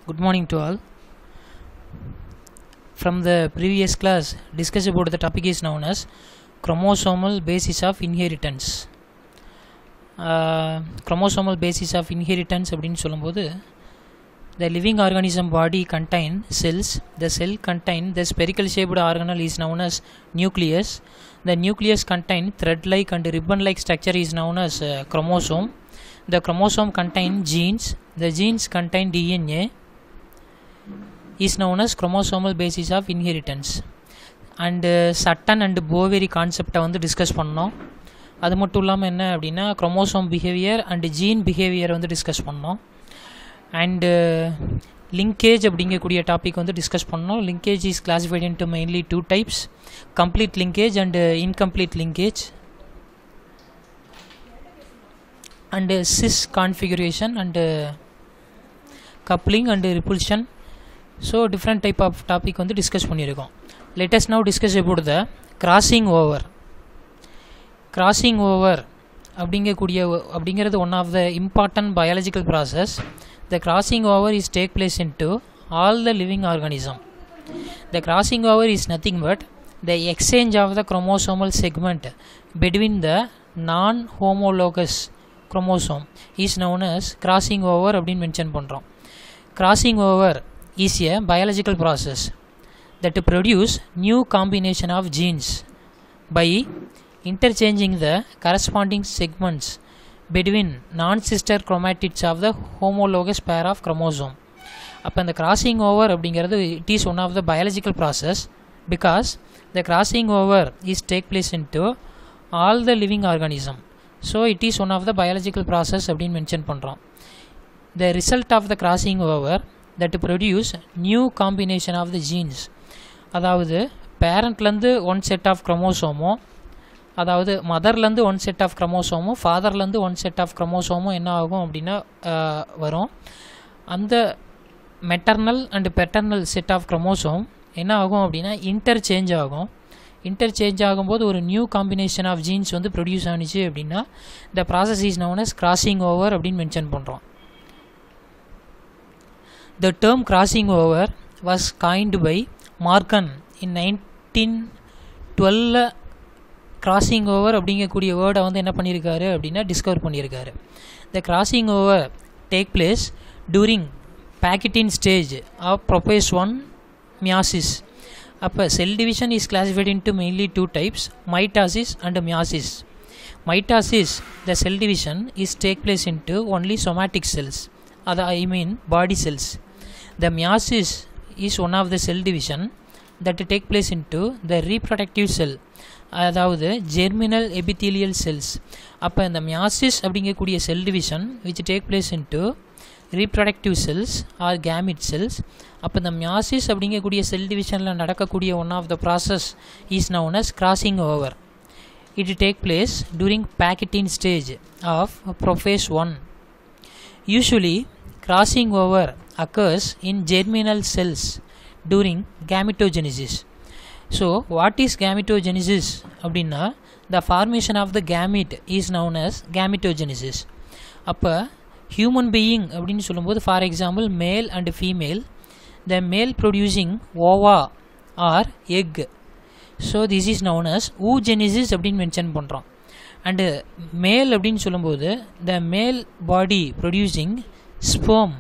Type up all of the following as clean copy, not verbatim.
Good morning to all. From the previous class, discussed about the topic is known as chromosomal basis of inheritance. Chromosomal basis of inheritance அப்படினு சொல்லும்போது the living organism body contain cells. The cell contain the spherical shaped organelle is known as nucleus. The nucleus contain thread like and ribbon like structure is known as chromosome. The chromosome contain genes. The genes contain DNA is known as chromosomal basis of inheritance. And Sutton and Boveri concept வந்து discuss பண்ணோம். அது மட்டும் இல்லாமல் என்ன அப்படின்னா chromosome behaviour and gene behaviour வந்து discuss பண்ணோம். And linkage அப்படிங்கக்கூடிய டாபிக் வந்து டிஸ்கஸ் பண்ணோம். Linkage is classified into mainly two types, complete linkage and incomplete linkage, and cis configuration and coupling and repulsion. So different type of topic வந்து discuss பண்ணியிருக்கோம். Latest now discuss about the crossing over. Crossing over அப்படிங்கிறது one of the important biological process. The crossing over is take place in to all the living organism. The crossing over is nothing but the exchange of the chromosomal segment between the non homologous chromosome is known as crossing over அப்படின்னு mention பண்ணுறோம். Crossing over is a biological process that produce new combination of genes by interchanging the corresponding segments between non-sister chromatids of the homologous pair of chromosome. அப்போ இந்த crossing over அப்படிங்கிறது it is one of the biological process because the crossing over is take place into all the living organism. So it is one of the biological process அப்படின்னு mention பண்ணுறோம். The result of the crossing over that produce new combination of the genes. அதாவது பேரண்ட்லேருந்து one set of குரோமோசோமோ, அதாவது மதர்லேருந்து one set of குரோமோசோமோ, ஃபாதர்லேருந்து one set of குரோமோசோமோ என்ன ஆகும் அப்படின்னா வரும். அந்த maternal and paternal set of chromosome என்ன ஆகும் அப்படின்னா இன்டர்சேஞ்ச் ஆகும். இன்டர்சேஞ்ச் ஆகும்போது ஒரு நியூ காம்பினேஷன் ஆஃப் ஜீன்ஸ் வந்து ப்ரொடியூஸ் ஆனிச்சு அப்படின்னா the process is known as crossing over அப்படின்னு மென்ஷன் பண்ணுறோம். The term crossing over was coined by Morgan in 1912. crossing over அப்படிங்கக்கூடிய வேர்டை வந்து என்ன பண்ணியிருக்காரு அப்படின்னா டிஸ்கவர் பண்ணியிருக்காரு. The crossing over take place during Pachytene stage of prophase 1 meiosis. அப்போ cell division is classified into mainly two types, mitosis and meiosis. Mitosis, the cell division is take place into only somatic cells, I mean body cells. The meiosis is one of the cell division that take place into the reproductive cell, அதாவது germinal epithelial cells. அப்போ இந்த meiosis அப்படிங்கக்கூடிய cell division which take place into reproductive cells or gamete cells. அப்போ இந்த meiosis அப்படிங்கக்கூடிய cell divisionல நடக்கக்கூடிய one of the process is known as crossing over. It take place during Pachytene stage of prophase 1. Usually crossing over occurs in germinal cells during gametogenesis. So what is gametogenesis அப்படின்னா the formation of the gamete is known as gametogenesis. அப்போ human being அப்படின்னு சொல்லும்போது for example male and female, the male producing ova or egg, so this is known as oogenesis அப்படின்னு mention பண்ணுறோம். and male அப்படின்னு சொல்லும்போது the male body producing sperm,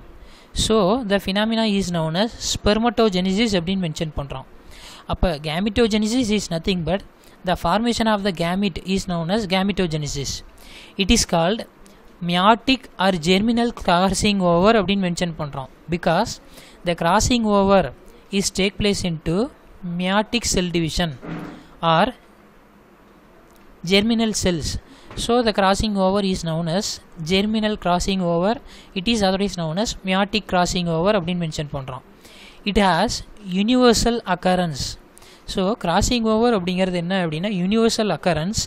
so the phenomena is known as spermatogenesis அப்படின்னு mention பண்ணுறோம். அப்போ gametogenesis is nothing but the formation of the gamete is known as gametogenesis. It is called meiotic or germinal crossing over அப்படின்னு mention பண்ணுறோம் because the crossing over is take place into meiotic cell division or germinal cells. So the crossing over is known as germinal crossing over. It is otherwise known as meiotic crossing over அப்படின்னு mention பண்ணுறோம். It has universal occurrence. So crossing over அப்படிங்கிறது என்ன அப்படின்னா universal occurrence,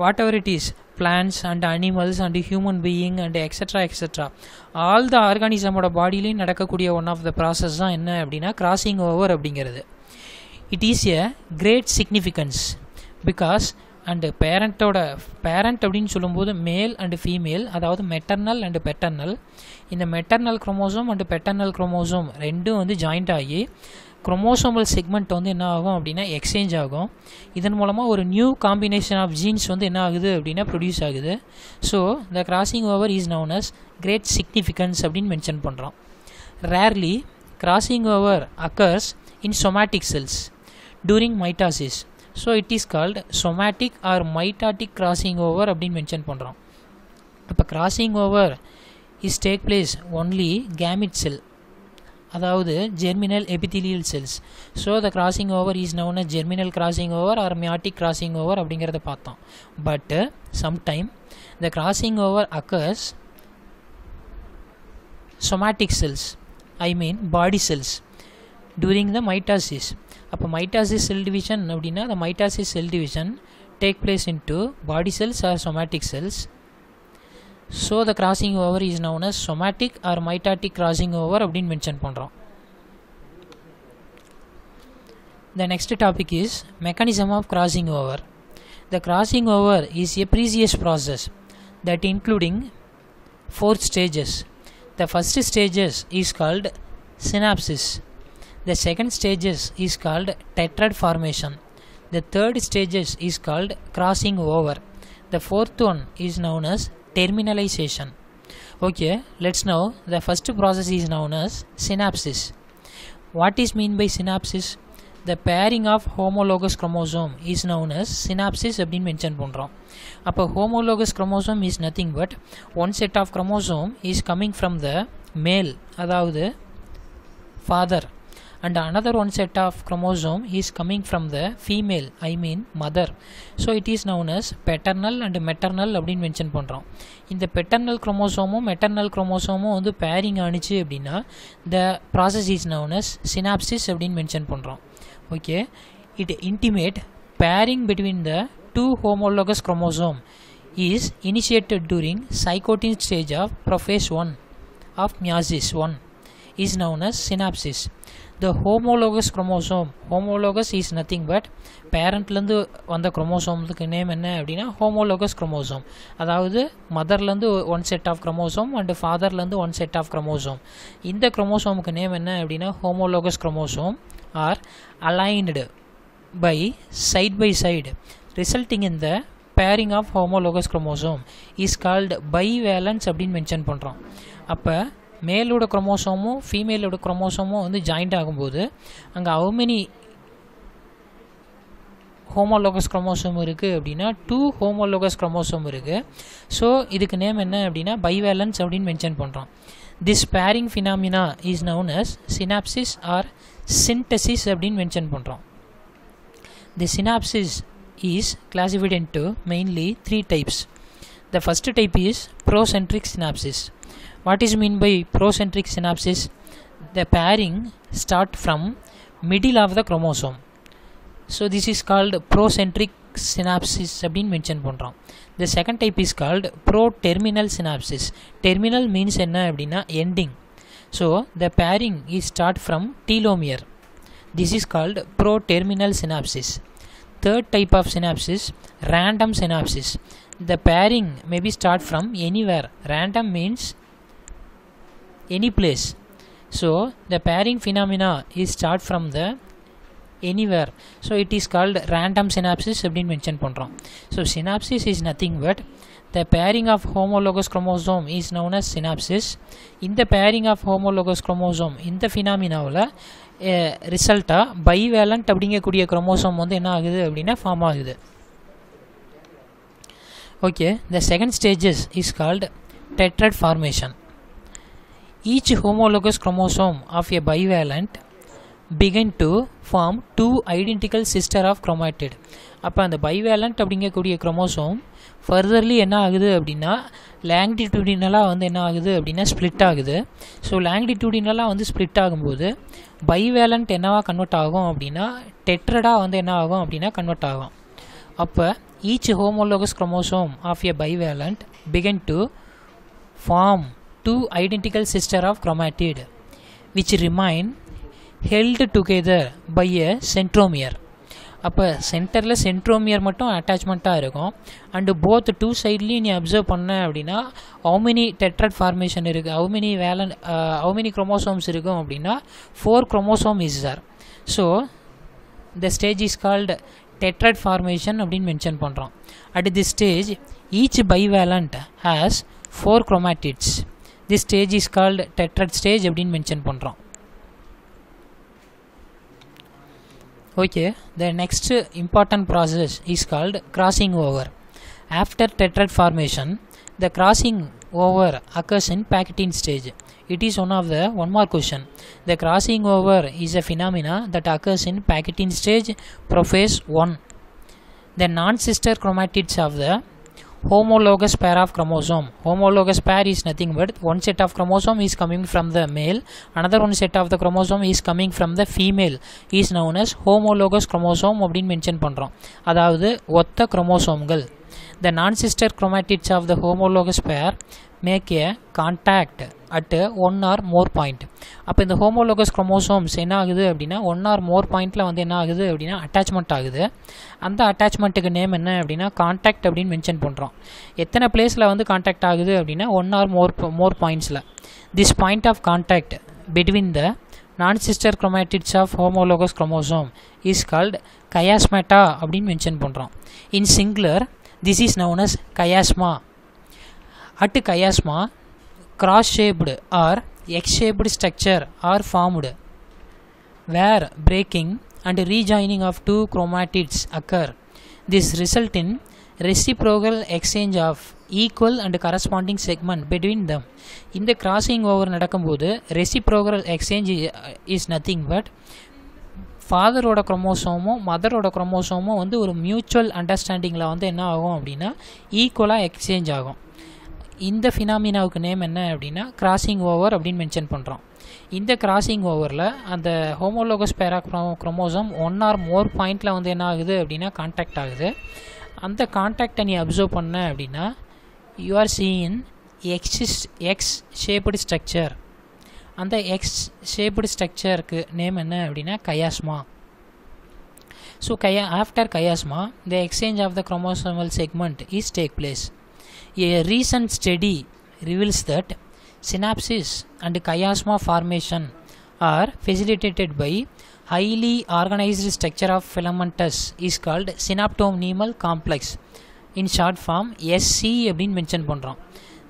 whatever it is, plants and animals and human being and etc etc, all the organismோட பாடியிலையும் நடக்கக்கூடிய one of the process தான் என்ன அப்படின்னா crossing over அப்படிங்கிறது. It is a great significance because and parent அப்படின்னு சொல்லும்போது மேல் அண்டு ஃபீமேல், அதாவது maternal and paternal. இந்த maternal chromosome and paternal chromosome ரெண்டும் வந்து ஜாயிண்ட் ஆகி குரோமோசோமல் செக்மெண்ட் வந்து என்ன ஆகும் அப்படின்னா எக்ஸ்சேஞ்ச் ஆகும். இதன் மூலமாக ஒரு நியூ காம்பினேஷன் ஆஃப் ஜீன்ஸ் வந்து என்ன ஆகுது அப்படின்னா ப்ரொடியூஸ் ஆகுது. So the crossing over is known as great significance அப்படின்னு மென்ஷன் பண்ணுறோம். Rarely crossing over occurs in somatic cells during mitosis. So it is called somatic or mitotic crossing over அப்படின்னு mention பண்ணுறோம். இப்போ crossing over is take place only gamete cell, அதாவது germinal epithelial cells. So the crossing over is known as germinal crossing over or meiotic crossing over அப்படிங்கிறத பார்த்தோம். But sometime the crossing over occurs somatic cells, I mean body cells, during the mitosis. அப்போ mitosis cell division அப்படின்னா the mitosis cell division take place into body cells or somatic cells. So the crossing over is known as somatic or mitotic crossing over அப்படின்னு mention பண்ணுறோம். The next topic is mechanism of crossing over. The crossing over is a previous process that including 4 stages. The first stages is called synapsis. The second stages is called tetrad formation. The third stages is called crossing over. The fourth one is known as terminalization. Okay, let's know the first process is known as synapsis. What is mean by synapsis? The pairing of homologous chromosome is known as synapsis அப்படின்னு mention பண்ணுறோம். அப்போ homologous chromosome is nothing but one set of chromosome is coming from the male, அதாவது father, and another one set of chromosome is coming from the female, I mean mother. So it is known as paternal and maternal அப்படின்னு mention பண்ணுறோம். இந்த paternal குரோமோசோமும் maternal குரோமோசோமும் வந்து bearing ஆணிச்சு அப்படின்னா the process is known as synapsis அப்படின்னு mention பண்ணுறோம். Okay, it intimate pairing between the two homologous chromosome is initiated during zygotic stage of prophase 1 of meiosis 1 is known as synapsis. The homologous chromosome, homologous is nothing but பேரண்ட்லேருந்து வந்த குரோமோசோமுக்கு name என்ன அப்படின்னா homologous chromosome, அதாவது மதர்லேருந்து one set of chromosome and ஃபாதர்லேருந்து one set of chromosome. இந்த குரோமோசோமுக்கு நேம் என்ன அப்படின்னா homologous chromosome are aligned by side resulting in the pairing of homologous chromosome is called bivalence அப்படின்னு மென்ஷன் பண்ணுறோம். அப்போ மேலோட குரோமோசோமும் ஃபீமேலோட குரோமோசோமும் வந்து ஜாயிண்ட் ஆகும்போது அங்கே how many ஹோமோலோகஸ் குரோமோசோம் இருக்குது அப்படின்னா 2 ஹோமோலோகஸ் குரோமோசோம் இருக்குது. ஸோ இதுக்கு நேம் என்ன அப்படின்னா பைவேலன்ஸ் அப்படின்னு மென்ஷன் பண்ணுறோம். This pairing phenomena is known as synapsis or syndesis அப்படின்னு மென்ஷன் பண்ணுறோம். The synapsis is classified into mainly 3 types. The first type is procentric synapsis. What is mean by procentric synapsis? The pairing start from middle of the chromosome. So this is called procentric synapsis அப்படின்னு mention பண்ணுறோம். The second type is called pro-terminal synapsis. Terminal means என்ன அப்படின்னா ending. So the pairing is start from telomere. This is called pro-terminal synapsis. Third type of synapsis, random synapsis. The pairing may be start from anywhere. Random means any place. So the pairing phenomena is start from the anywhere. So it is called random synapsis அப்படின்னு mention பண்ணுறோம். So synapsis is nothing but the pairing of homologous chromosome is known as synapsis. இந்த pairing of homologous chromosome இந்த ஃபினாமினாவில் ரிசல்ட்டாக bivalent அப்படிங்கக்கூடிய chromosome வந்து என்ன ஆகுது அப்படின்னா form ஆகுது. Okay, the second stages is called tetrad formation. Each homologous chromosome of a bivalent begin to form 2 identical sister of chromatid. அப்போ அந்த பைவேலண்ட் அப்படிங்கக்கூடிய குரோமோசோம் ஃபர்தர்லி என்ன ஆகுது அப்படின்னா லாங்கிடியூடினலாக வந்து என்ன ஆகுது அப்படின்னா ஸ்ப்ளிட் ஆகுது. ஸோ லாங்கிடியூடினலாக வந்து ஸ்ப்ளிட் ஆகும்போது பைவேலண்ட் என்னவா கன்வெர்ட் ஆகும் அப்படின்னா டெட்ரடாக வந்து என்ன ஆகும் அப்படின்னா கன்வெர்ட் ஆகும். அப்போ each homologous chromosome of a bivalent begin to form 2 identical sister of chromatid which remain held together by a centromere. அப்போ சென்டரில் சென்ட்ரோமியர் மட்டும் அட்டாச்மெண்ட்டாக இருக்கும். அண்டு போத் டூ சைட்லேயும் நீ அப்சர்வ் பண்ண அப்படின்னா ஹவு மெனி டெட்ராய்ட் ஃபார்மேஷன் இருக்குது, ஹவு மெனி குரோமோசோம்ஸ் இருக்கும் அப்படின்னா 4 chromosome is there. So the stage is called tetrad formation அப்படின்னு மென்ஷன் பண்ணுறோம். At this stage each bivalent has 4 chromatids. This stage is called tetrad stage அப்படின்னு mention பண்ணுறோம். Okay, the next important process is called crossing over. After tetrad formation, the crossing over occurs in Pachytene stage. It is one more question. The crossing over is a phenomena that occurs in Pachytene stage, prophase 1. The non-sister chromatids of the homologous pair of chromosome. Homologous pair is nothing but one set of chromosome is coming from the male, another one set of the chromosome is coming from the female, is known as homologous chromosome அப்படின்னு mention பண்ணுறோம். அதாவது ஒத்த குரோமோசோம்கள். The non-sister chromatids of the homologous pair make a contact at one or more point. அப்போ இந்த homologous chromosomes என்ன ஆகுது அப்படின்னா 1 or more பாயிண்டில் வந்து என்ன ஆகுது அப்படின்னா அட்டாச்மெண்ட் ஆகுது. அந்த அட்டாச்மெண்ட்டுக்கு நேம் என்ன அப்படின்னா கான்டாக்ட் அப்படின்னு மென்ஷன் பண்ணுறோம். எத்தனை பிளேஸில் வந்து கான்டாக்ட் ஆகுது அப்படின்னா 1 or more பாயிண்ட்ஸில். This point of contact between the non-sister chromatids of homologous chromosome is called chiasmata அப்படின்னு மென்ஷன் பண்ணுறோம். In singular, this is known as chiasma. At chiasma, cross-shaped or X-shaped structure are formed where breaking and rejoining of two chromatids occur. This result in reciprocal exchange of equal and corresponding segment between them. இந்த crossing over நடக்கும்போது reciprocal exchange is nothing but ஃபாதரோட குரோமோசோமும் மதரோட குரோமோசோமும் வந்து ஒரு mutual அண்டர்ஸ்டாண்டிங்கில் வந்து என்ன ஆகும் அப்படின்னா ஈக்குவலாக exchange ஆகும். இந்த ஃபினாமினாவுக்கு நேம் என்ன அப்படின்னா கிராசிங் ஓவர் அப்படின்னு மென்ஷன் பண்ணுறோம். இந்த கிராசிங் ஓவரில் அந்த ஹோமோலோகஸ் பேரா குரோமோசோம் 1 or more பாயிண்டில் வந்து என்ன ஆகுது அப்படின்னா கான்டாக்ட் ஆகுது. அந்த கான்டாக்டை நீ அப்சர்வ் பண்ண அப்படின்னா you are seeing X shaped structure. அந்த எக்ஸ் ஷேப்டு ஸ்ட்ரக்சருக்கு நேம் என்ன அப்படின்னா chiasma. So after chiasma the exchange of the chromosomal segment is take place. A recent study reveals that synapses and chiasma formation are facilitated by highly organized structure of filamentous is called synaptonemal complex. In short form SC அப்படின்னு mention பண்ணுறோம்.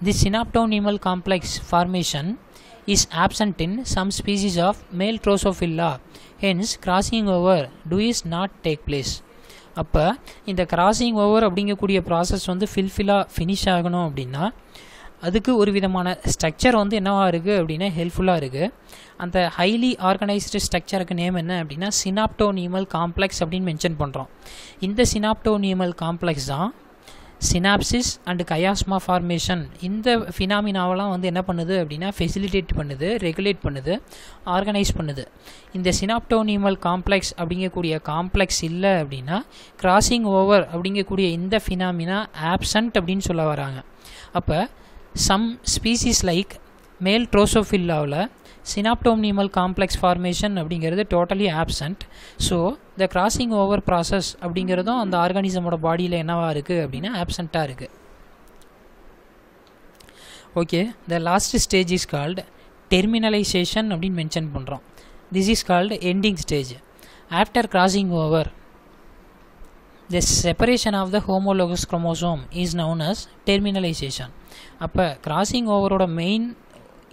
This synaptonemal complex formation is absent in some species of male Drosophila. Hence crossing over does not take place. அப்போ இந்த crossing over அப்படிங்கக்கூடிய process வந்து finish ஆகணும் அப்படின்னா அதுக்கு ஒரு விதமான ஸ்ட்ரக்சர் வந்து என்னவாக இருக்குது அப்படின்னா ஹெல்ப்ஃபுல்லாக இருக்குது. அந்த ஹைலி ஆர்கனைஸ்டு ஸ்ட்ரக்சருக்கு நேம் என்ன அப்படின்னா சினாப்டோனியமல் காம்ப்ளெக்ஸ் அப்படின்னு மென்ஷன் பண்ணுறோம். இந்த சினாப்டோனியமல் காம்ப்ளெக்ஸ் தான் சினாப்சிஸ் அண்டு கயாஸ்மா ஃபார்மேஷன் இந்த ஃபினாமினாவெலாம் வந்து என்ன பண்ணுது அப்படின்னா ஃபெசிலிட்டேட் பண்ணுது, ரெகுலேட் பண்ணுது, ஆர்கனைஸ் பண்ணுது. இந்த சினாப்டோனியமல் காம்ப்ளெக்ஸ் அப்படிங்கக்கூடிய காம்ப்ளெக்ஸ் இல்லை அப்படின்னா கிராசிங் ஓவர் அப்படிங்கக்கூடிய இந்த ஃபினாமினா ஆப்சண்ட் அப்படின்னு சொல்ல வராங்க. அப்போ சம் ஸ்பீசிஸ் லைக் மேல் ட்ரோசோஃபில்லாவில் சினாப்டோனியமல் காம்ப்ளெக்ஸ் ஃபார்மேஷன் அப்படிங்கிறது totally absent. So the crossing over process அப்படிங்கிறதும் அந்த ஆர்கானிசமோட பாடியில் என்னவாக இருக்குது அப்படின்னா ஆப்சண்ட்டாக இருக்குது. Okay, the last stage is called terminalization அப்படின்னு மென்ஷன் பண்ணுறோம். This is called ending stage. After crossing over the separation of the homologous chromosome is known as terminalization. அப்போ கிராசிங் ஓவரோட மெயின்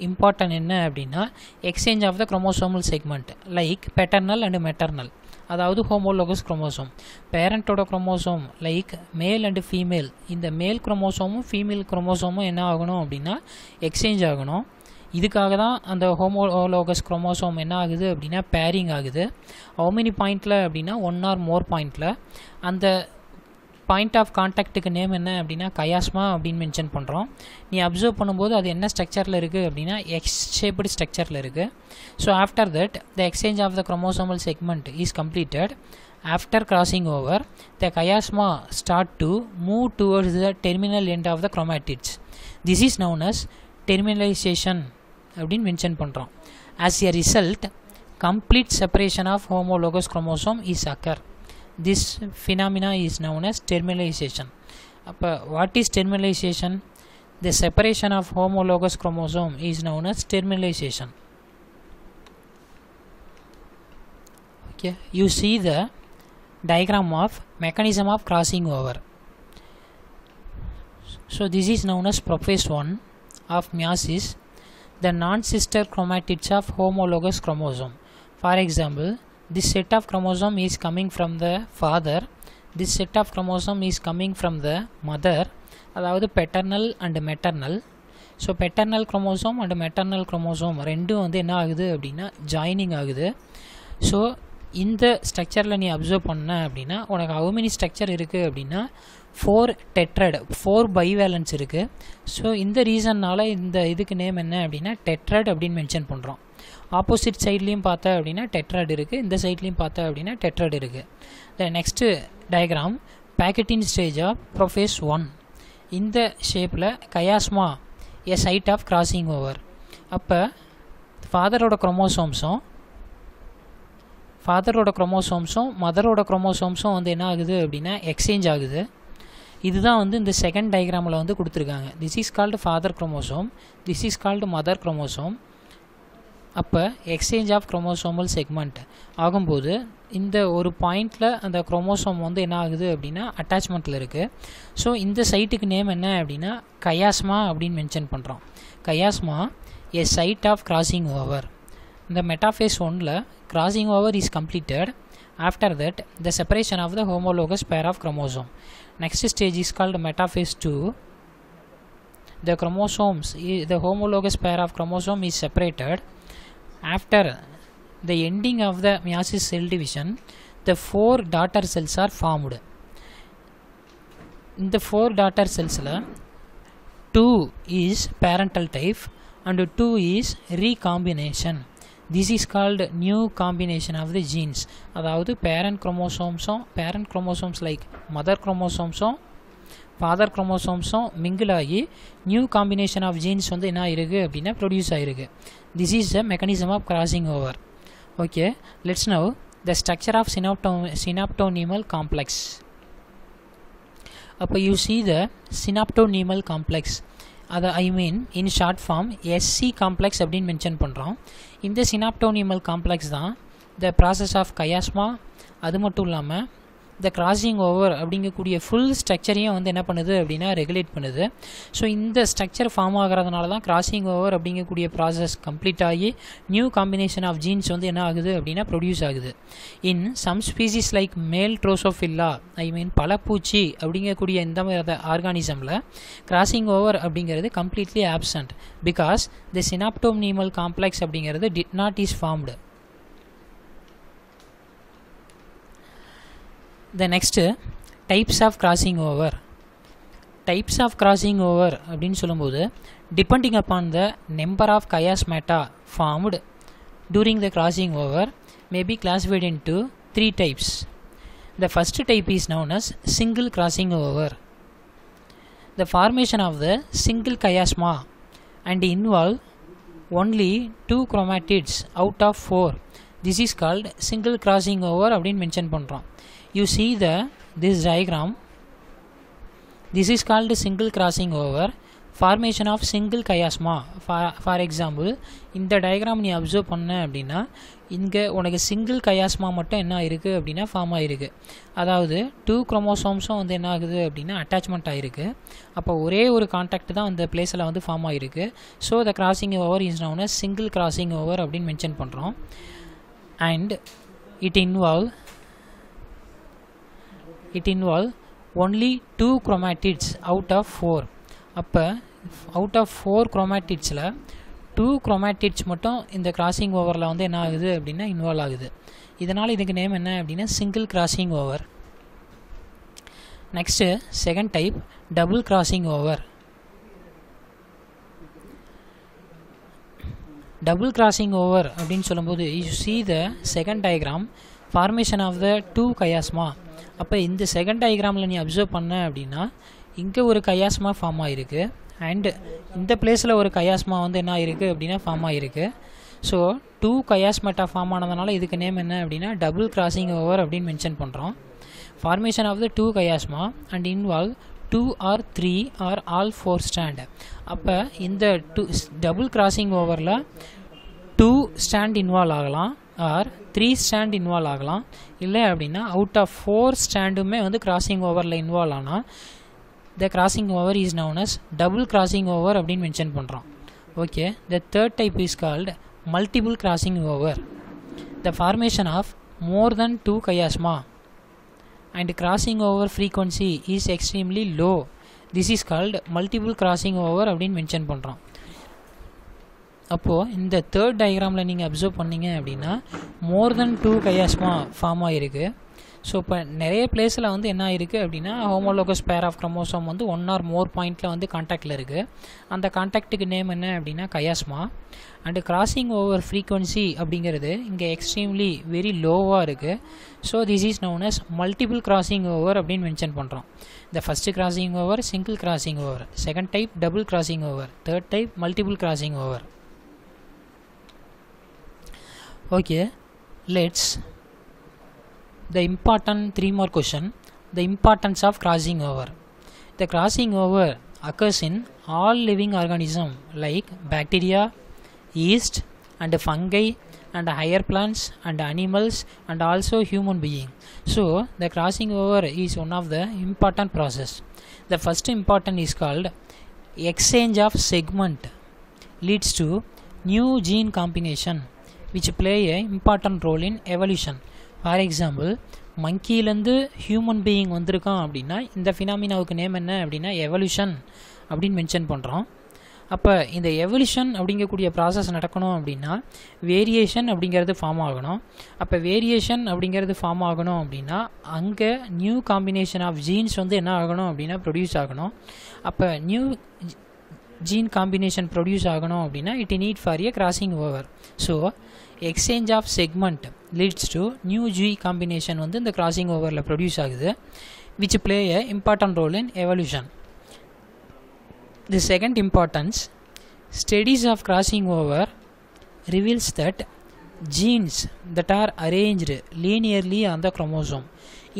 இம்பார்ட்டன் என்ன அப்படின்னா exchange of the chromosomal segment like paternal and maternal, அதாவது homologous chromosome. பேரண்ட்டோட chromosome like male and female, இந்த male குரோமோசோமும் female குரோமோசோமும் என்ன ஆகணும் அப்படின்னா எக்ஸ்சேஞ்ச் ஆகணும். இதுக்காக தான் அந்த ஹோமோலோகஸ் குரோமோசோம் என்ன ஆகுது அப்படின்னா பேரிங் ஆகுது. ஹவு மெனி பாயிண்டில் அப்படின்னா 1 or more பாயிண்டில். அந்த பாயிண்ட் ஆஃப் கான்டாக்ட்டுக்கு நேம் என்ன அப்படின்னா கயாஸ்மா அப்படின்னு மென்ஷன் பண்ணுறோம். நீ அப்சர்வ் பண்ணும்போது அது என்ன ஸ்ட்ரக்சரில் இருக்குது அப்படின்னா எக்ஸ் ஷேப்டு ஸ்ட்ரக்சரில் இருக்குது. So after that the exchange of the chromosomal segment is completed. After crossing over the chiasma start to move towards the terminal end of the chromatids. This is known as terminalisation அப்படின்னு mention பண்ணுறோம். As a result complete separation of homologous chromosome is occur. this phenomena is known as terminalization. அப்போ what is terminalization? The separation of homologous chromosome is known as terminalization. Okay, you see the diagram of mechanism of crossing over. So this is known as prophase 1 of meiosis, the non-sister chromatids of homologous chromosome. For example, this set of chromosome is coming from the father, this set of chromosome is coming from the mother, அதாவது paternal and maternal. So paternal chromosome and maternal chromosome ரெண்டும் வந்து என்ன ஆகுது அப்படின்னா joining ஆகுது. So இந்த ஸ்ட்ரக்சரில் நீ அப்சர்வ் பண்ண அப்படின்னா உனக்கு how many ஸ்ட்ரக்சர் இருக்குது அப்படின்னா 4 டெட்ரட் 4 பைவேலன்ஸ் இருக்குது. ஸோ இந்த ரீசன்னால் இந்த இதுக்கு நேம் என்ன அப்படின்னா டெட்ரட் அப்படின்னு மென்ஷன் பண்ணுறோம். ஆப்போசிட் சைட்லேயும் பார்த்தா அப்படின்னா டெட்ராய்டு இருக்குது, இந்த சைட்லேயும் பார்த்தா அப்படின்னா டெட்ராய்டு இருக்குது. The next diagram pachytene stage of prophase 1. இந்த ஷேப்பில் chiasma a site of crossing over. அப்போ ஃபாதரோட குரோமோசோம்ஸும் மதரோட குரோமோசோம்ஸும் வந்து என்ன ஆகுது அப்படின்னா எக்ஸ்சேஞ்ச் ஆகுது. இதுதான் வந்து இந்த செகண்ட் டயக்ராமில் வந்து கொடுத்துருக்காங்க. This is called father chromosome, this is called mother chromosome. அப்போ எக்ஸ்சேஞ்ச் ஆஃப் குரோமோசோமல் செக்மெண்ட் ஆகும்போது இந்த ஒரு பாயிண்டில் அந்த குரோமோசோம் வந்து என்ன ஆகுது அப்படின்னா அட்டாச்மெண்ட்டில் இருக்குது. ஸோ இந்த சைட்டுக்கு நேம் என்ன அப்படின்னா கயாஸ்மா அப்படின்னு மென்ஷன் பண்ணுறோம். Chiasma a site of crossing over. இந்த மெட்டாஃபேஸ் 1ல் crossing over is completed. After that, the separation of the homologous pair of chromosome. Next stage is called metaphase 2. The chromosomes, the homologous pair of chromosome is separated. After the ending of the meiosis cell division, the 4 daughter cells are formed. In the 4 daughter cells, 2 is parental type and 2 is recombination. This is called new combination of the genes. அதாவது parent chromosomes like mother chromosomes father chromosomes mingle ஆகி new combination of genes வந்து என்ன ஆயிருக்கு அப்படின்னா produce ஆயிருக்கு. This is the mechanism of crossing over. Okay, let's know the structure of synaptonemal complex. அப்போ you see the synaptonemal complex. அதை in short form SC complex அப்படின்னு mention பண்ணுறோம். இந்த சினாப்டோனியமல் காம்ப்ளெக்ஸ் தான் த ப்ராசஸ் ஆஃப் கயாஸ்மா. அது மட்டும் இல்லாமல் த crossing over அப்படிங்கக்கூடிய ஃபுல் ஸ்ட்ரக்சரையும் வந்து என்ன பண்ணுது அப்படின்னா ரெகுலேட் பண்ணுது. ஸோ இந்த ஸ்ட்ரக்சர் ஃபார்ம் ஆகிறதுனால தான் கிராசிங் ஓவர் அப்படிங்கக்கூடிய ப்ராசஸ் கம்ப்ளீட் ஆகி நியூ காம்பினேஷன் ஆஃப் ஜீன்ஸ் வந்து என்ன ஆகுது அப்படின்னா ப்ரொடியூஸ் ஆகுது. இன் சம் ஸ்பீசிஸ் லைக் மேல் ட்ரோசோஃபில்லா பழப்பூச்சி அப்படிங்கக்கூடிய இந்த மாதிரி ஆர்கானிசமில் கிராசிங் ஓவர் அப்படிங்கிறது completely absent because the synaptonemal complex அப்படிங்கிறது did not is formed. The next types of crossing over. Types of crossing over அப்படின்னு சொல்லும்போது depending upon the number of chiasmata formed during the crossing over may be classified into 3 types. The first type is known as single crossing over. The formation of the single chiasma and involve only 2 chromatids out of 4. This is called single crossing over அப்படின்னு mention பண்ணுறோம். You see this diagram. This is called single crossing over. Formation of single chiasma. For example, இந்த diagram நீ observe பண்ண அப்படின்னா இங்கே உனக்கு single chiasma மட்டும் என்ன ஆயிருக்கு அப்படின்னா ஃபார்ம் ஆகிருக்கு. அதாவது 2 குரோமோசோம்ஸும் வந்து என்ன ஆகுது அப்படின்னா அட்டாச்மெண்ட் ஆகிருக்கு. அப்போ ஒரே ஒரு கான்டாக்ட் தான் அந்த பிளேஸில் வந்து ஃபார்ம் ஆகிருக்கு. So the crossing over is known as single crossing over அப்படின்னு மென்ஷன் பண்ணுறோம். And it involve only 2 chromatids out of 4. அப்போ அவுட் ஆஃப் 4 chromatidsல 2 chromatids மட்டும் இந்த கிராசிங் ஓவரில் வந்து என்ன ஆகுது அப்படின்னா இன்வால்வ் ஆகுது. இதனால் இதுக்கு நேம் என்ன அப்படின்னா single crossing over. Next second type double crossing over. Double crossing over அப்படின்னு சொல்லும்போது you see the second diagram formation of the 2 chiasma. அப்போ இந்த செகண்ட் டயக்ராமில் நீ அப்சர்வ் பண்ண அப்படின்னா இங்கே ஒரு கயாஸ்மா ஃபார்ம் ஆகிருக்கு அண்ட் இந்த பிளேஸில் ஒரு கயாஸ்மா வந்து என்ன ஆகிருக்கு அப்படின்னா ஃபார்ம் ஆகிருக்கு. ஸோ 2 கயாஸ்மெட்டா ஃபார்ம் ஆனதுனால இதுக்கு நேம் என்ன அப்படின்னா டபுள் கிராசிங் ஓவர் அப்படின்னு மென்ஷன் பண்ணுறோம். formation of the 2 chiasma and involve 2 or 3 or all 4 strand. அப்போ இந்த டபுள் கிராசிங் ஓவரில் 2 ஸ்டாண்ட் இன்வால்வ் ஆகலாம் ஆர் 3 ஸ்டாண்ட் இன்வால்வ் ஆகலாம். இல்லை அப்படின்னா அவுட் ஆஃப் 4 ஸ்டாண்டுமே வந்து கிராசிங் ஓவரில் இன்வால்வ் ஆனால் the crossing over is known as double crossing over அப்படின்னு மென்ஷன் பண்ணுறோம். Okay, the third type is called multiple crossing over. The formation of more than 2 chiasma and crossing over frequency is extremely low. This is called multiple crossing over அப்படின்னு mention பண்ணுறோம். அப்போது இந்த third டயக்ராமில் நீங்கள் observe பண்ணிங்க அப்படின்னா more than 2 chiasma form ஆகிருக்கு. So இப்போ நிறைய பிளேஸில் வந்து என்ன ஆகிருக்கு அப்படின்னா ஹோமோலோகஸ் பேர் ஆஃப் குரோமோசோம் வந்து 1 or more பாயிண்டில் வந்து கான்டாக்டில் இருக்குது. அந்த கான்டாக்டுக்கு நேம் என்ன அப்படின்னா chiasma. And crossing over frequency அப்படிங்கிறது இங்கே எக்ஸ்ட்ரீம்லி வெரி லோவாக இருக்குது. So this is known as multiple crossing over அப்படின்னு மென்ஷன் பண்ணுறோம். இந்த first crossing over single crossing over, second type double crossing over, third type multiple crossing over. Okay, let's the important 3 more question. The importance of crossing over. The crossing over occurs in all living organisms like bacteria, yeast and fungi and higher plants and animals and also human being. So the crossing over is one of the important process. The first important is called exchange of segment leads to new gene combination which play a important role in evolution. For example மங்கிலேருந்து human being வந்திருக்கான் அப்படின்னா இந்த ஃபினாமினாவுக்கு name என்ன அப்படின்னா evolution அப்படின்னு mention பண்ணுறோம். அப்போ இந்த எவல்யூஷன் அப்படிங்கக்கூடிய ப்ராசஸ் நடக்கணும் அப்படின்னா வேரியேஷன் அப்படிங்கிறது ஃபார்ம் ஆகணும். அப்போ வேரியேஷன் அப்படிங்கிறது ஃபார்ம் ஆகணும் அப்படின்னா அங்கே நியூ காம்பினேஷன் ஆஃப் ஜீன்ஸ் வந்து என்ன ஆகணும் அப்படின்னா ப்ரொடியூஸ் ஆகணும். அப்போ நியூ ஜீன் காம்பினேஷன் ப்ரொடியூஸ் ஆகணும் அப்படின்னா it need for A crossing over. So exchange of segment leads to new G combination வந்து இந்த crossing overல produce ஆகுது, which play a important role in evolution. The second importance, studies of crossing over reveals that genes that are arranged linearly on the chromosome.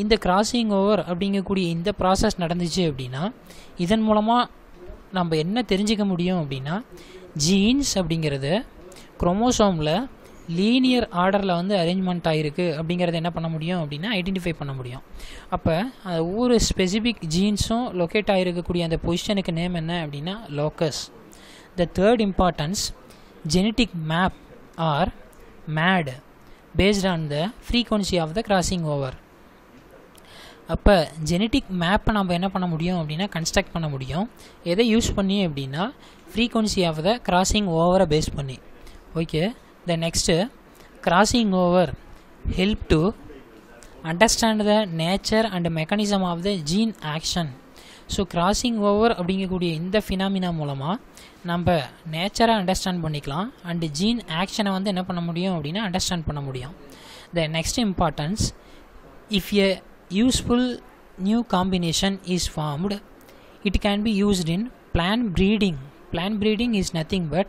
இந்த crossing over அப்படிங்கக்கூடிய இந்த process நடந்துச்சு அப்படின்னா இதன் மூலமாக நம்ம என்ன தெரிஞ்சிக்க முடியும் அப்படின்னா ஜீன்ஸ் அப்படிங்கிறது குரோமோசோமில் லீனியர் ஆர்டரில் வந்து அரேஞ்ச்மெண்ட் ஆகிருக்கு அப்படிங்கிறத என்ன பண்ண முடியும் அப்படின்னா ஐடென்டிஃபை பண்ண முடியும். அப்போ ஒவ்வொரு ஸ்பெசிஃபிக் ஜீன்ஸும் லொக்கேட் ஆகிருக்கக்கூடிய அந்த பொசிஷனுக்கு நேம் என்ன அப்படின்னா locus. The third importance, genetic map are made based on the frequency of the crossing over. அப்போ ஜெனட்டிக் மேப்பை நம்ம என்ன பண்ண முடியும் அப்படின்னா கன்ஸ்ட்ரக்ட் பண்ண முடியும். எதை யூஸ் பண்ணி அப்படின்னா ஃப்ரீக்வன்சி ஆஃப் த கிராசிங் ஓவரை பேஸ் பண்ணி. Okay, the next crossing over help to understand the nature and mechanism of the gene action. So crossing over அப்படிங்கக்கூடிய இந்த ஃபினாமினா மூலமாக நம்ம நேச்சரை அண்டர்ஸ்டாண்ட் பண்ணிக்கலாம் அண்டு ஜீன் ஆக்ஷனை வந்து என்ன பண்ண முடியும் அப்படின்னா அண்டர்ஸ்டாண்ட் பண்ண முடியும். The next importance, if a useful new combination is formed it can be used in plant breeding. Plant breeding is nothing but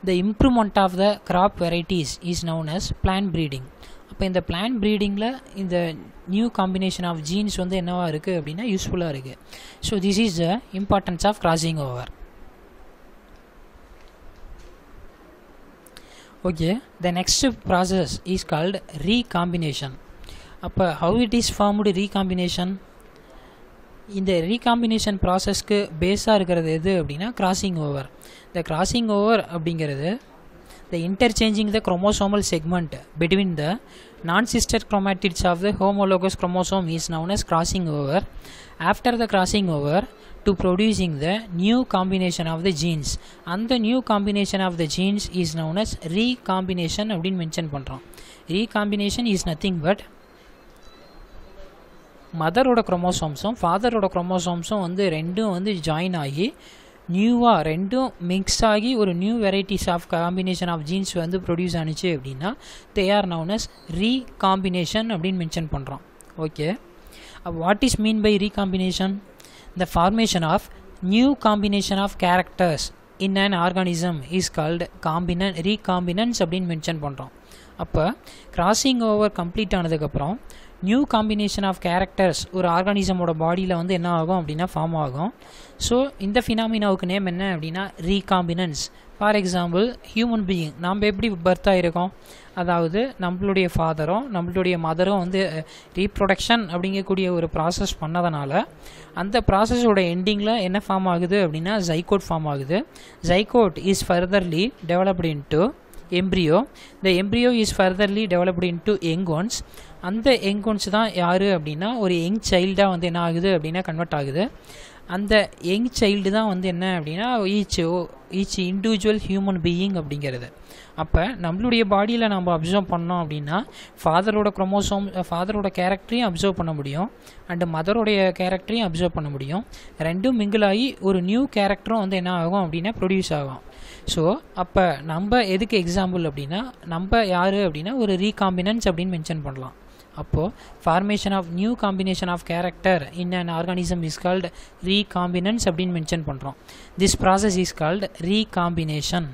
the improvement of the crop varieties is known as plant breeding. அப்போ இந்த plant breedingல இந்த new combination of genes வந்து என்னவா இருக்குது அப்படின்னா யூஸ்ஃபுல்லாக இருக்குது. So this is the importance of crossing over. Okay, the next process is called recombination. அப்போ how it is formed recombination? இந்த ரீகாம்பினேஷன் ப்ராசஸ்க்கு பேஸாக இருக்கிறது எது அப்படின்னா crossing over. The crossing over அப்படிங்கிறது the interchanging the chromosomal segment between the non-sister chromatids of the homologous chromosome is known as crossing over. After the crossing over to producing the new combination of the genes, and the new combination of the genes is known as recombination அப்படின்னு mention பண்ணுறோம். recombination is nothing but மதரோட குரோமோசோம்ஸும் ஃபாதரோட குரோமோசோம்ஸும் வந்து ரெண்டும் வந்து join ஆகி நியூவாக ரெண்டும் mix ஆகி ஒரு new varieties of combination of genes வந்து ப்ரொடியூஸ் ஆனிச்சு அப்படின்னா they are known as recombination அப்படின்னு மென்ஷன் பண்ணுறோம். Okay, what is mean by recombination? The formation of new combination of characters in an organism is called recombinants அப்படின்னு mention பண்ணுறோம். அப்போ crossing over complete ஆனதுக்கப்புறம் new combination of characters ஒரு ஆர்கானிசமோட பாடியில் வந்து என்ன ஆகும் அப்படின்னா ஃபார்ம் ஆகும். ஸோ இந்த ஃபினாமினாவுக்கு நேம் என்ன அப்படின்னா ரீகாம்பினன்ஸ். ஃபார் எக்ஸாம்பிள் ஹியூமன் பீயிங் நாம் எப்படி பர்த் ஆகிருக்கோம், அதாவது நம்மளுடைய ஃபாதரும் நம்மளுடைய மதரும் வந்து ரீப்ரொடக்ஷன் அப்படிங்கக்கூடிய ஒரு ப்ராசஸ் பண்ணதுனால அந்த ப்ராசஸோட எண்டிங்கில் என்ன ஃபார்ம் ஆகுது அப்படின்னா ஜைகோட் ஃபார்ம் ஆகுது. Zygote is furtherly developed into embryo. the embryo is furtherly developed into young ones. அந்த young ones தான் யார் அப்படின்னா ஒரு யங் சைல்டாக வந்து என்ன ஆகுது அப்படின்னா கன்வெர்ட் ஆகுது. அந்த யங் சைல்டு தான் வந்து என்ன அப்படின்னா ஈச் இண்டிவிஜுவல் ஹியூமன் பீயிங் அப்படிங்கிறது. அப்போ நம்மளுடைய பாடியில் நம்ம அப்சர்வ் பண்ணோம் அப்படின்னா ஃபாதரோட கேரக்டரையும் அப்சர்வ் பண்ண முடியும் அண்டு மதருடைய கேரக்டரையும் அப்சர்வ் பண்ண முடியும். ரெண்டும் மிங்கிள் ஆகி ஒரு நியூ கேரக்டரும் வந்து என்ன ஆகும் அப்படின்னா ப்ரொடியூஸ் ஆகும். ஸோ அப்போ நம்ம எதுக்கு எக்ஸாம்பிள் அப்படின்னா நம்ம யார் அப்படின்னா ஒரு ரீகாம்பினன்ஸ் அப்படின்னு மென்ஷன் பண்ணலாம். அப்போது formation of new combination of character in an organism is called recombinants அப்படின்னு மென்ஷன் பண்ணுறோம். This process is called recombination.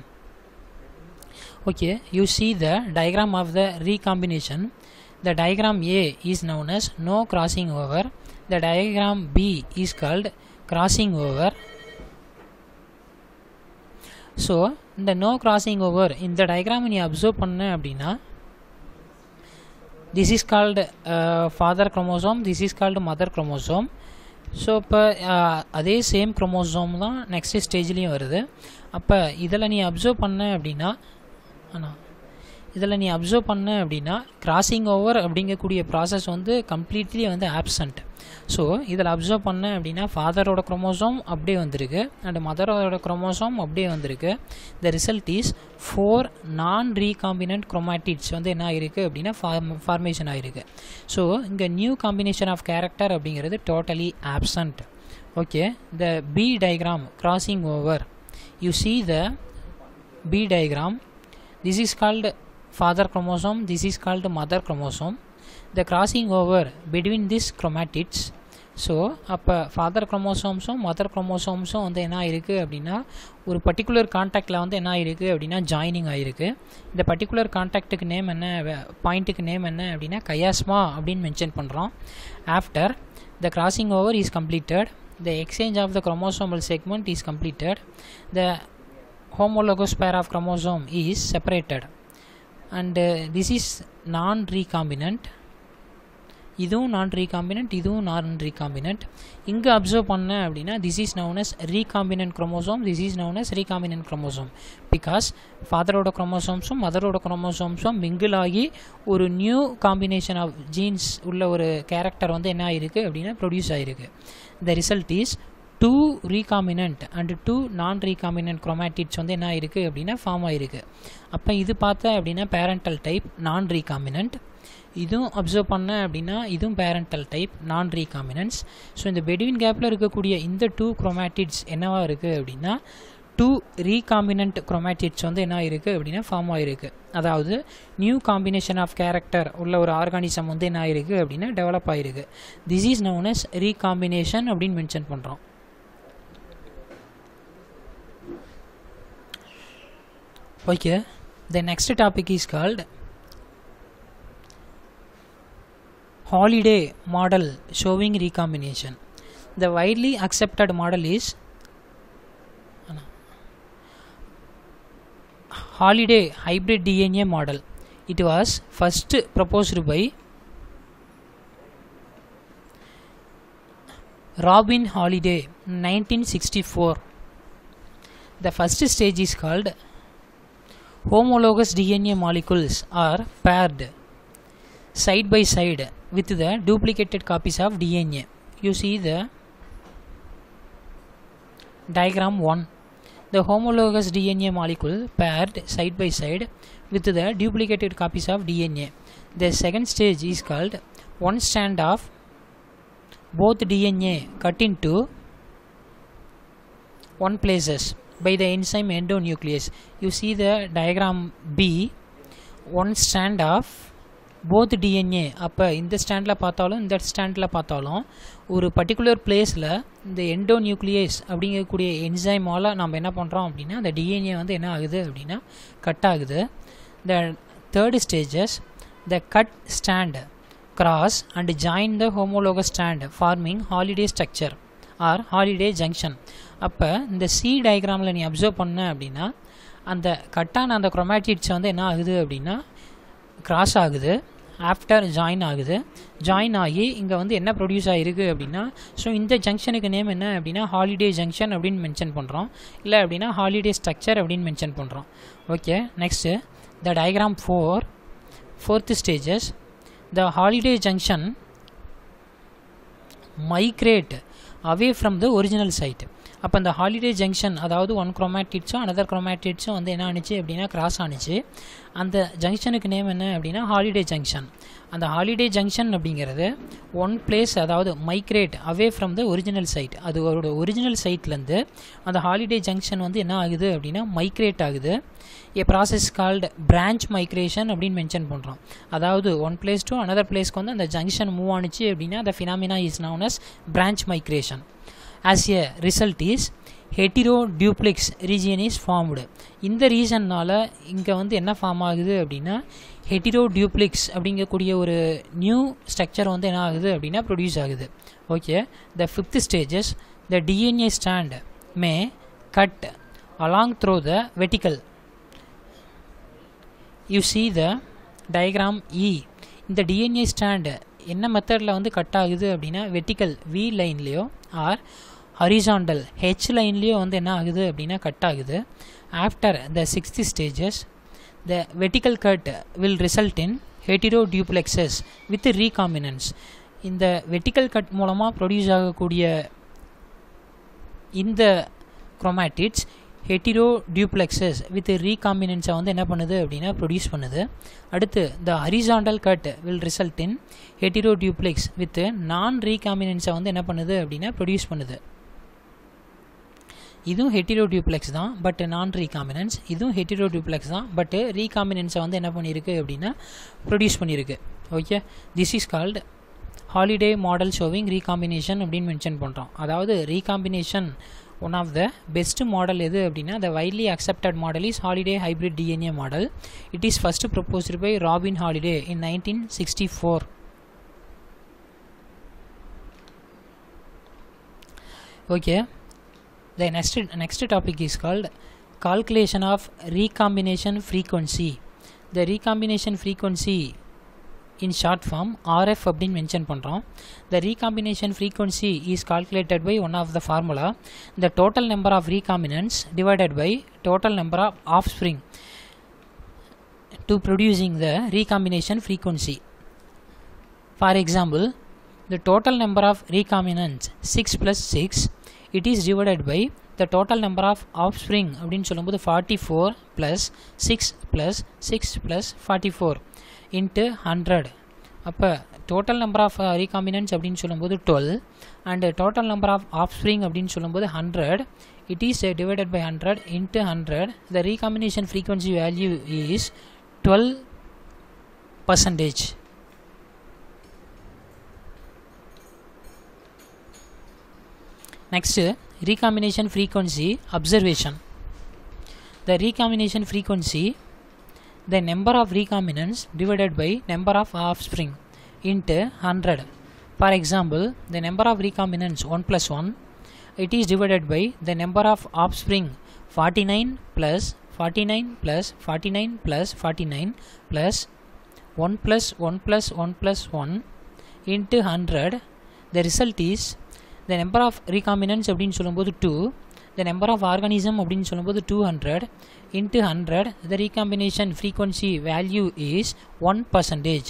Okay, you see the diagram of the recombination. The diagram A is known as no crossing over. The diagram B is called crossing over. So இந்த no crossing over இந்த diagram நீ observe பண்ண அப்படின்னா this is called father chromosome, this is called mother chromosome. So இப்போ அதே same chromosome தான் next ஸ்டேஜ்லேயும் வருது. அப்போ இதில் நீ அப்சர்வ் பண்ண அப்படின்னா கிராசிங் ஓவர் அப்படிங்கக்கூடிய ப்ராசஸ் வந்து கம்ப்ளீட்லி வந்து ஆப்சண்ட். ஸோ இதில் அப்சர்வ் பண்ண அப்படின்னா ஃபாதரோட குரோமோசோம் அப்படியே வந்திருக்கு அண்ட் மதரோட குரோமோசோம் அப்படியே வந்திருக்கு. த ரிசல்ட் இஸ் 4 நான் ரீகாம்பினன்ட் குரோமாட்டிட்ஸ் வந்து என்ன ஆகிருக்கு அப்படின்னா ஃபார்மேஷன் ஆகிருக்கு. ஸோ இங்கே நியூ காம்பினேஷன் ஆஃப் கேரக்டர் அப்படிங்கிறது totally absent. Okay, the B diagram crossing over, you see the B diagram. This is called father chromosome, this is called mother chromosome. The crossing over between these chromatids. So அப்போ father குரோமோசோம்ஸும் mother குரோமோசோம்ஸும் வந்து என்ன ஆகிருக்கு அப்படின்னா ஒரு particular கான்டாக்டில் வந்து என்ன ஆகிருக்கு அப்படின்னா ஜாயினிங் ஆகிருக்கு. இந்த பர்டிகுலர் கான்டாக்டுக்கு நேம் என்ன, பாயிண்ட்டுக்கு நேம் என்ன அப்படின்னா கயாஸ்மா அப்படின்னு மென்ஷன் பண்ணுறோம். After the crossing over is completed, the exchange of the chromosomal segment is completed, the homologous pair of chromosome is separated and this is non-recombinant. இதுவும் non-recombinant, இதுவும் non-recombinant. இங்கே observe பண்ண அப்படின்னா this is known as recombinant chromosome, this is known as recombinant chromosome because ஃபாதரோட குரோமோசோம்ஸும் மதரோட குரோமோசோம்ஸும் mingle ஆகி ஒரு நியூ காம்பினேஷன் ஆஃப் ஜீன்ஸ் உள்ள ஒரு கேரக்டர் வந்து என்ன ஆகிருக்கு அப்படின்னா ப்ரொடியூஸ் ஆகிருக்கு. The result is 2 recombinant and 2 non-recombinant chromatids வந்து என்ன ஆகிருக்கு அப்படின்னா ஃபார்ம் ஆகிருக்கு. அப்போ இது பார்த்தா அப்படின்னா பேரண்டல் டைப் நான் ரீகாம்பினன்ட், இதுவும் அப்சர்வ் பண்ண அப்படின்னா இதுவும் பேரண்டல் டைப் நான் ரீகாம்பினன்ஸ். ஸோ இந்த பெட்வீன் கேப்பில் இருக்கக்கூடிய இந்த 2 chromatids என்னவா இருக்குது அப்படின்னா 2 recombinant chromatids வந்து என்ன ஆகிருக்கு அப்படின்னா ஃபார்ம் ஆகிருக்கு. அதாவது நியூ காம்பினேஷன் ஆஃப் கேரக்டர் உள்ள ஒரு ஆர்கானிசம் வந்து என்ன ஆகிருக்கு அப்படின்னா டெவலப் ஆகிருக்கு. This is known as recombination அப்படின்னு மென்ஷன் பண்ணுறோம். Okay, the next topic is called Holiday model showing recombination. The widely accepted model is Holiday hybrid DNA model. It was first proposed by Robin Holiday in 1964. The first stage is called homologous DNA molecules are paired side by side with the duplicated copies of DNA. You see the diagram 1. The homologous DNA molecule paired side by side with the duplicated copies of DNA. The second stage is called one strand of both DNA cut into one places by the enzyme endonuclease. You see the diagram B, one strand of both DNA. அப்போ இந்த ஸ்டாண்டில் பார்த்தாலும் இந்த ஸ்டாண்டில் பார்த்தாலும் ஒரு particular பிளேஸில் இந்த எண்டோநியூக்ளியஸ் அப்படிங்கக்கூடிய என்சைமால் நம்ம என்ன பண்ணுறோம் அப்படின்னா அந்த டிஎன்ஏ வந்து என்ன ஆகுது அப்படின்னா கட் ஆகுது. த third stages, the cut stand cross and join the homologous stand forming holiday structure or holiday junction. அப்போ இந்த சி டயக்ராமில் நீ அப்சர்வ் பண்ண அப்படின்னா அந்த கட்டான அந்த குரோமாட்டிட்ஸ் வந்து என்ன ஆகுது அப்படின்னா கிராஸ் ஆகுது, ஆஃப்டர் ஜாயின் ஆகுது. ஜாயின் ஆகி இங்கே வந்து என்ன ப்ரொடியூஸ் ஆகிருக்கு அப்படின்னா, ஸோ இந்த ஜங்ஷனுக்கு நேம் என்ன அப்படின்னா ஹாலிடே ஜங்ஷன் அப்படின்னு மென்ஷன் பண்ணுறோம், இல்லை அப்படின்னா ஹாலிடே ஸ்ட்ரக்சர் அப்படின்னு மென்ஷன் பண்ணுறோம். Okay, next the diagram fourth stages, the holiday junction migrate away from the original site. அப்போ அந்த ஹாலிடே ஜங்ஷன் அதாவது ஒன் குரோமாட்டிட்ஸும் அனதர் குரோமாட்டிட்ஸும் வந்து என்ன ஆணுச்சு அப்படின்னா கிராஸ் ஆணுச்சு. அந்த ஜங்ஷனுக்கு நேம் என்ன அப்படின்னா ஹாலிடே ஜங்ஷன். அந்த ஹாலிடே ஜங்ஷன் அப்படிங்கிறது ஒன் பிளேஸ், அதாவது migrate away from the original site. அது ஒரு ஒரிஜினல் சைட்லேருந்து அந்த ஹாலிடே ஜங்ஷன் வந்து என்ன ஆகுது அப்படின்னா மைக்ரேட் ஆகுது. ஏ ப்ராசஸ் கால்டு பிரான்ச் மைக்ரேஷன் அப்படின்னு மென்ஷன் பண்ணுறோம். அதாவது ஒன் பிளேஸ் டு அனதர் பிளேஸ்க்கு வந்து அந்த ஜங்ஷன் மூவ் ஆணுச்சு அப்படின்னா அந்த phenomena is known as branch migration. As a result is heteroduplex region is formed. இந்த ரீசன்னால் இங்கே வந்து என்ன ஃபார்ம் ஆகுது அப்படின்னா ஹெட்டிரோடியூப்ளெக்ஸ் அப்படிங்கக்கூடிய ஒரு நியூ ஸ்ட்ரக்சர் வந்து என்ன ஆகுது அப்படின்னா ப்ரொடியூஸ் ஆகுது. Okay, the fifth stages, the DNA strand may cut along through the vertical. You see the diagram E. இந்த டிஎன்ஏ ஸ்டாண்டு என்ன மெத்தடில் வந்து கட் ஆகுது அப்படின்னா வெர்டிக்கல் வி லைன்லேயோ ஆர் ஹரிசாண்டல் ஹெச் லைன்லேயோ வந்து என்ன ஆகுது அப்படின்னா கட் ஆகுது. After the sixth stages, the vertical cut will result in heteroduplexes with recombinants. இந்த வெர்டிக்கல் கட் மூலமாக ப்ரொடியூஸ் ஆகக்கூடிய இந்த குரோமாட்டிட்ஸ் ஹெட்டிரோடியூப்ளெக்ஸஸ் வித் ரீகாம்பினன்ஸை வந்து என்ன பண்ணுது அப்படின்னா ப்ரொடியூஸ் பண்ணுது. அடுத்து the horizontal cut will result in heteroduplex with non ரீகாம்பினன்ஸை வந்து என்ன பண்ணுது அப்படின்னா ப்ரொடியூஸ் பண்ணுது. இதுவும் ஹெட்டிரோடியூப்ளெக்ஸ் தான், பட் நான் ரீகாம்பினன்ஸ். இதுவும் ஹெட்டிரோடியூப்ளெக்ஸ் தான், பட் ரீகாம்பினன்ஸை வந்து என்ன பண்ணியிருக்கு அப்படின்னா ப்ரொடியூஸ் பண்ணியிருக்கு. Okay, this is called Holliday model showing recombination அப்படின்னு மென்ஷன் பண்ணுறோம். அதாவது recombination one of the best model எது அப்படின்னா the widely accepted model is Holliday hybrid DNA model. It is first proposed by Robin Holliday in 1964. Okay, the next topic is called calculation of recombination frequency. The recombination frequency in short form RF அப்படின்னு mention பண்ணுறோம். The recombination frequency is calculated by one of the formula, the total number of recombinants divided by total number of offspring to producing the recombination frequency. For example, the total number of recombinants 6 plus 6, it is divided by the total number of offspring அப்படின்னு சொல்லும்போது 44 plus 6 plus 6 plus 44 into 100. அப்போ total number of recombinants அப்படின்னு சொல்லும்போது 12 and total number of offspring அப்படின்னு சொல்லும்போது 100. It is divided by 100 into 100. The recombination frequency value is 12%. Next, recombination frequency observation. The recombination frequency, the number of recombinants divided by number of offspring into 100. For example, the number of recombinants 1 plus 1, it is divided by the number of offspring 49 plus 49 plus 49 plus 49 plus 1 plus 1 plus 1 plus 1 into 100. The result is the number of recombinants அப்படின்னு சொல்லும்போது 2, the number of organism அப்படின்னு சொல்லும்போது 200 into 100. The recombination frequency value is 1%.